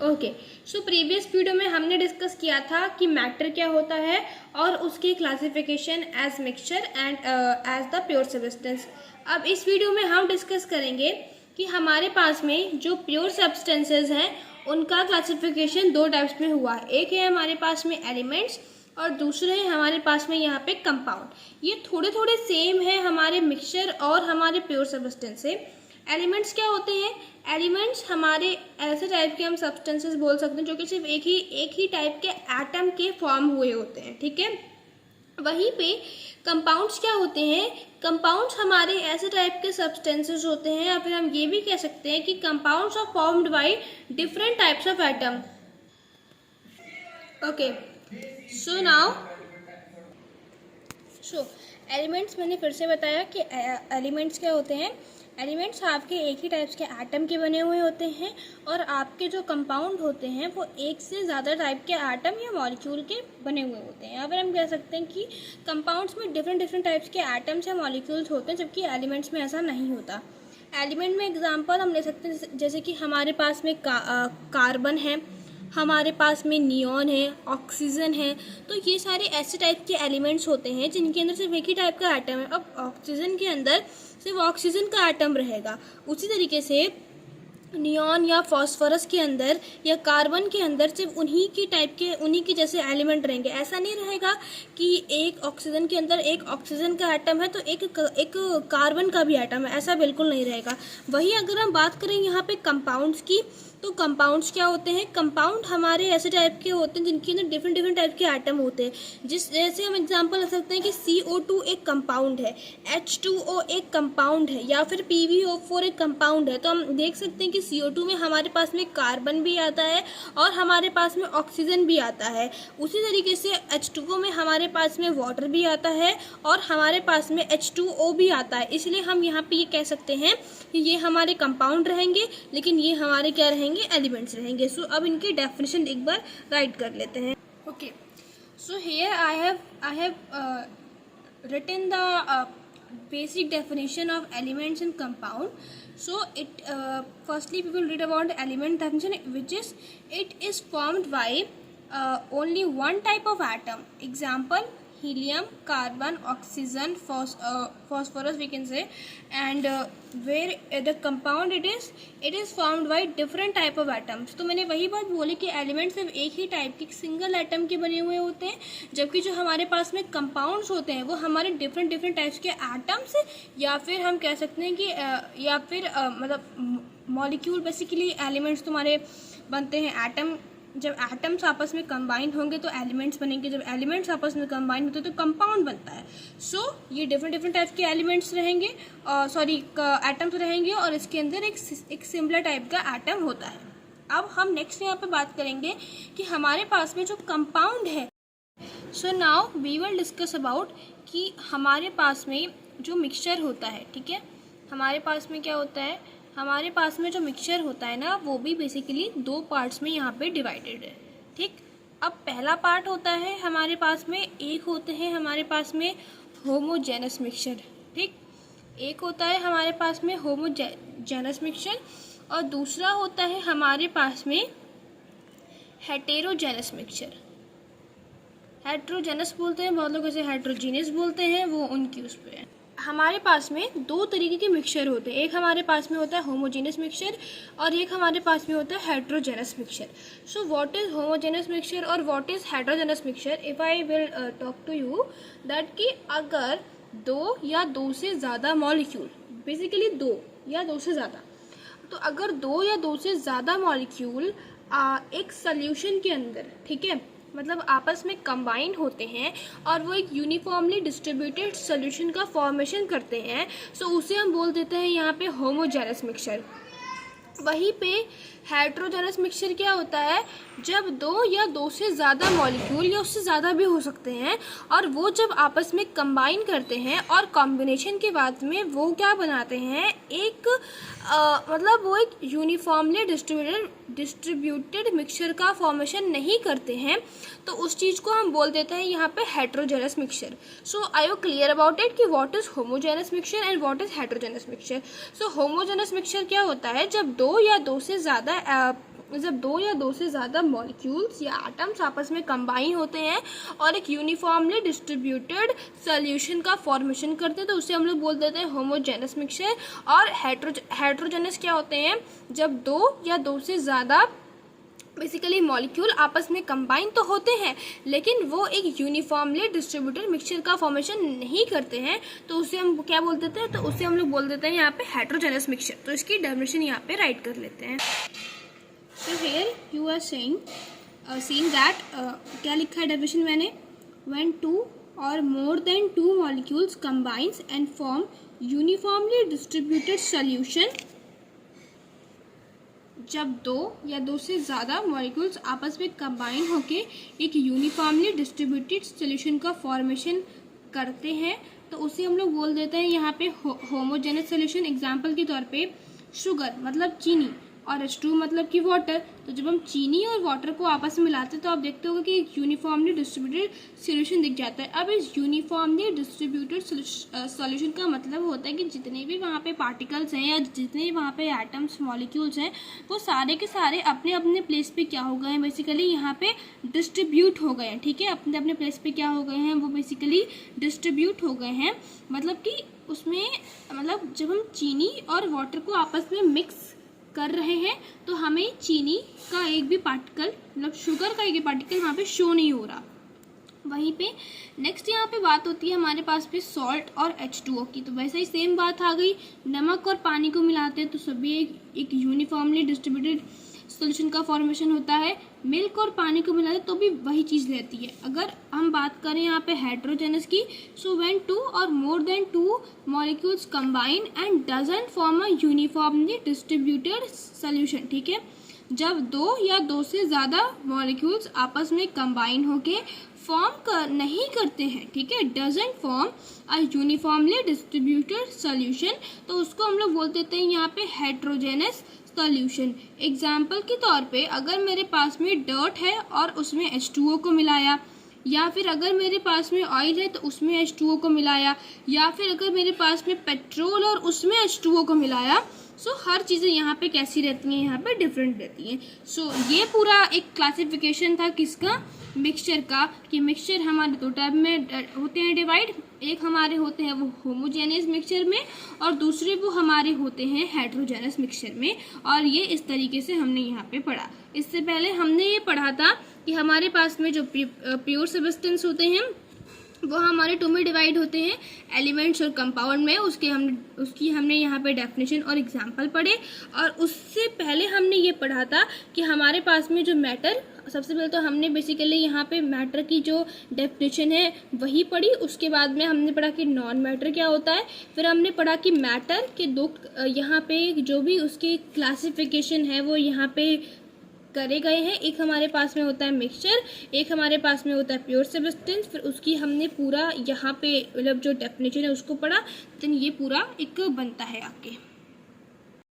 Okay, so previous video में हमने discuss किया था कि मैटर क्या होता है और उसकी classification as mixture and as the pure substance. अब इस वीडियो में हम डिस्कस करेंगे कि हमारे पास में जो प्योर सब्सटेंसेस हैं उनका क्लासिफिकेशन दो टाइप्स में हुआ है। एक है हमारे पास में एलिमेंट्स और दूसरे है हमारे पास में यहाँ पे कंपाउंड। ये थोड़े थोड़े सेम है हमारे मिक्सचर और हमारे प्योर सब्सटेंस से। एलिमेंट्स क्या होते हैं? एलिमेंट्स हमारे ऐसे टाइप के हम सब्सटेंसेस बोल सकते हैं जो कि सिर्फ एक ही टाइप के एटम के फॉर्म हुए होते हैं, ठीक है। वहीं पे कंपाउंड्स क्या होते हैं? कंपाउंड्स हमारे ऐसे टाइप के सब्सटेंसेस होते हैं, या फिर हम ये भी कह सकते हैं कि compounds are formed by different types of atom. Okay, so now elements मैंने फिर से बताया कि एलिमेंट्स क्या होते हैं। एलिमेंट्स आपके एक ही टाइप्स के एटम के बने हुए होते हैं, और आपके जो कंपाउंड होते हैं वो एक से ज़्यादा टाइप के एटम या मॉलिक्यूल के बने हुए होते हैं। या फिर हम कह सकते हैं कि कंपाउंड्स में डिफरेंट टाइप्स के एटम्स या मॉलिक्यूल्स होते हैं, जबकि एलिमेंट्स में ऐसा नहीं होता। एलिमेंट में एग्जांपल हम ले सकते हैं, जैसे कि हमारे पास में कार्बन है, हमारे पास में नियॉन है, ऑक्सीजन है। तो ये सारे ऐसे टाइप के एलिमेंट्स होते हैं जिनके अंदर सिर्फ एक ही टाइप का एटम है। अब ऑक्सीजन के अंदर सिर्फ ऑक्सीजन का एटम रहेगा, उसी तरीके से नियॉन या फॉस्फोरस के अंदर या कार्बन के अंदर सिर्फ उन्हीं के जैसे एलिमेंट रहेंगे। ऐसा नहीं रहेगा कि एक ऑक्सीजन के अंदर एक ऑक्सीजन का एटम है तो एक कार्बन का भी एटम है, ऐसा बिल्कुल नहीं रहेगा। वही अगर हम बात करें यहाँ पे कंपाउंड्स की, तो कंपाउंड्स क्या होते हैं? कंपाउंड हमारे ऐसे टाइप के होते हैं जिनके अंदर डिफरेंट टाइप के एटम होते हैं। जैसे हम एग्जांपल ले सकते हैं कि CO2 एक कंपाउंड है, H2O एक कंपाउंड है, या फिर PbO4 एक कंपाउंड है। तो हम देख सकते हैं कि CO2 में हमारे पास में कार्बन भी आता है और हमारे पास में ऑक्सीजन भी आता है। उसी तरीके से H2O में हमारे पास में वाटर भी आता है और हमारे पास में H2O भी आता है। इसलिए हम यहाँ पे ये कह सकते हैं कि ये हमारे कंपाउंड रहेंगे, लेकिन ये हमारे क्या रहेंगे? एलिमेंट्स रहेंगे। सो अब इनकी डेफिनेशन एक बार राइट कर लेते हैं। Okay, so here I have written the basic definition of elements and compound. So it firstly we will read about the element definition, which is it is formed by only one type of atom. Example: helium, carbon, oxygen, phosphorus we can say. And where the compound it is formed by different type of atoms. तो मैंने वही बात बोली कि element सिर्फ एक ही type के single atom के बने हुए होते हैं, जबकि जो हमारे पास में कंपाउंड्स होते हैं वो हमारे डिफरेंट टाइप्स के एटम्स, या फिर हम कह सकते हैं कि या फिर मतलब मॉलिक्यूल। बेसिकली एलिमेंट्स तुम्हारे बनते हैं एटम। जब एटम्स आपस में कंबाइन होंगे तो एलिमेंट्स बनेंगे, जब एलिमेंट्स आपस में कंबाइन होते हैं तो कंपाउंड बनता है। सो ये डिफरेंट टाइप के एलिमेंट्स रहेंगे, एटम्स रहेंगे, और इसके अंदर एक सिमिलर टाइप का एटम होता है। अब हम नेक्स्ट यहाँ पे बात करेंगे कि हमारे पास में जो कंपाउंड है। So now we will discuss about कि हमारे पास में जो मिक्सचर होता है, ठीक है। हमारे पास में क्या होता है? हमारे पास में जो मिक्सचर होता है ना, वो भी बेसिकली दो पार्ट्स में यहाँ पे डिवाइडेड है, ठीक। अब पहला पार्ट होता है हमारे पास में, एक होते हैं हमारे पास में होमोजेनस मिक्सचर, ठीक। एक होता है हमारे पास में होमोजेनस मिक्सचर, और दूसरा होता है हमारे पास में हेटेरोजेनस मिक्सचर। हेटेरोजेनस बोलते हैं, बहुत लोग इसे हेटेरोजीनियस बोलते हैं, वो उनकी उस पर है। हमारे पास में दो तरीके के मिक्सचर होते हैं। एक हमारे पास में होता है होमोजेनस मिक्सचर और एक हमारे पास में होता है heterogeneous mixture. So what is homogeneous mixture और what is heterogeneous mixture? If I will talk to you that कि अगर दो या दो से ज़्यादा मॉलिक्यूल, बेसिकली दो या दो से ज़्यादा, तो अगर दो या दो से ज़्यादा मॉलिक्यूल एक सोल्यूशन के अंदर, ठीक है, मतलब आपस में कंबाइन होते हैं और वो एक यूनिफॉर्मली डिस्ट्रीब्यूटेड सॉल्यूशन का फॉर्मेशन करते हैं, सो उसे हम बोल देते हैं यहाँ पे होमोजेनस मिक्सचर। वहीं पे हेटेरोजेनस मिक्सचर क्या होता है? जब दो या दो से ज़्यादा मॉलिक्यूल या उससे ज़्यादा भी हो सकते हैं, और वो जब आपस में कंबाइन करते हैं और कॉम्बिनेशन के बाद में वो क्या बनाते हैं? एक मतलब वो एक यूनिफॉर्मली डिस्ट्रीब्यूटेड मिक्सचर का फॉर्मेशन नहीं करते हैं, तो उस चीज़ को हम बोल देते हैं यहाँ पे heterogeneous mixture. So I you clear about it कि what is homogeneous mixture and what is heterogeneous mixture? So homogeneous mixture क्या होता है? जब दो या दो से ज़्यादा जब दो या दो से ज़्यादा मॉलिक्यूल्स या एटम्स आपस में कंबाइन होते हैं और एक यूनिफॉर्मली डिस्ट्रीब्यूटेड सॉल्यूशन का फॉर्मेशन करते हैं तो उसे हम लोग बोल देते हैं होमोजेनस मिक्सचर। और हेट्रोजेनस क्या होते हैं, जब दो या दो से ज़्यादा बेसिकली मॉलिक्यूल आपस में कंबाइन तो होते हैं लेकिन वो एक यूनिफॉर्मली डिस्ट्रीब्यूटेड मिक्सचर का फॉर्मेशन नहीं करते हैं, तो उसे हम क्या बोल देते हैं, तो उसे हम लोग बोल देते हैं यहाँ पे हेट्रोजेनस मिक्सचर। तो इसकी डेफिनेशन यहाँ पे राइट कर लेते हैं। So here you are saying that क्या लिखा है डेफिनेशन मैंने, when two or more than two molecules combines and form uniformly distributed solution, जब दो या दो से ज़्यादा मॉलिक्यूल्स आपस में कंबाइन होके एक यूनिफॉर्मली डिस्ट्रीब्यूटेड सॉल्यूशन का फॉर्मेशन करते हैं तो उसे हम लोग बोल देते हैं यहाँ पे होमोजेनस सॉल्यूशन। एग्जांपल के तौर पे शुगर मतलब चीनी और H2 मतलब कि वाटर। तो जब हम चीनी और वाटर को आपस में मिलाते हैं तो आप देखते होगा कि एक यूनिफॉर्मली डिस्ट्रीब्यूटेड सॉल्यूशन दिख जाता है। अब इस यूनिफॉर्मली डिस्ट्रीब्यूटेड सॉल्यूशन का मतलब होता है कि जितने भी वहाँ पे पार्टिकल्स हैं या जितने भी वहाँ पे एटम्स मॉलिक्यूल्स हैं वो सारे के सारे अपने अपने प्लेस पे क्या हो गए हैं, बेसिकली यहाँ पे डिस्ट्रीब्यूट हो गए हैं। ठीक है, अपने अपने प्लेस पे क्या हो गए हैं, वो बेसिकली डिस्ट्रीब्यूट हो गए हैं। मतलब कि उसमें मतलब जब हम चीनी और वाटर को आपस में मिक्स कर रहे हैं तो हमें चीनी का एक भी पार्टिकल मतलब शुगर का एक भी पार्टिकल वहाँ पे शो नहीं हो रहा। वहीं पे नेक्स्ट यहाँ पे बात होती है हमारे पास पे सॉल्ट और H2O की। तो वैसे ही सेम बात आ गई, नमक और पानी को मिलाते हैं तो सभी एक यूनिफॉर्मली डिस्ट्रीब्यूटेड सॉल्यूशन का फॉर्मेशन होता है। मिल्क और पानी को मिलाते तो भी वही चीज़ रहती है। अगर हम बात करें यहाँ पे हेट्रोजेनस की, so when two or more than two molecules combine and doesn't form a uniformly distributed solution. ठीक है, जब दो या दो से ज़्यादा मॉलिक्यूल्स आपस में कंबाइन होके नहीं करते हैं, ठीक है, doesn't form a uniformly distributed solution, तो उसको हम लोग बोल देते हैं यहाँ पे हेट्रोजेनस सॉल्यूशन। एग्जाम्पल के तौर पे अगर मेरे पास में डर्ट है और उसमें H2O को मिलाया, या फिर अगर मेरे पास में ऑयल है तो उसमें H2O को मिलाया, या फिर अगर मेरे पास में पेट्रोल और उसमें H2O को मिलाया, सो हर चीज़ें यहाँ पे कैसी रहती हैं, यहाँ पे डिफरेंट रहती हैं। सो ये पूरा एक क्लासिफिकेशन था किसका, मिक्सचर का, कि मिक्सचर हमारे दो टाइप में होते हैं डिवाइड। एक हमारे होते हैं वो होमोजेनियस मिक्सचर में और दूसरे वो हमारे होते हैं हेट्रोजेनस मिक्सचर में। और ये इस तरीके से हमने यहाँ पे पढ़ा। इससे पहले हमने ये पढ़ा था कि हमारे पास में जो प्योर सब्सटेंस होते हैं वो हमारे टू में डिवाइड होते हैं, एलिमेंट्स और कंपाउंड में। उसकी हमने यहाँ पे डेफिनेशन और एग्जांपल पढ़े। और उससे पहले हमने ये पढ़ा था कि हमारे पास में जो मैटर, सबसे पहले तो हमने बेसिकली यहाँ पे मैटर की जो डेफिनेशन है वही पढ़ी। उसके बाद में हमने पढ़ा कि नॉन मैटर क्या होता है। फिर हमने पढ़ा कि मैटर के दो यहाँ पे जो भी उसकी क्लासिफिकेशन है वो यहाँ पे करे गए हैं। एक हमारे पास में होता है मिक्सचर, एक हमारे पास में होता है प्योर सब्सटेंस। फिर उसकी हमने पूरा यहाँ पे मतलब जो डेफिनेशन है उसको पढ़ा। देन ये पूरा एक बनता है आगे।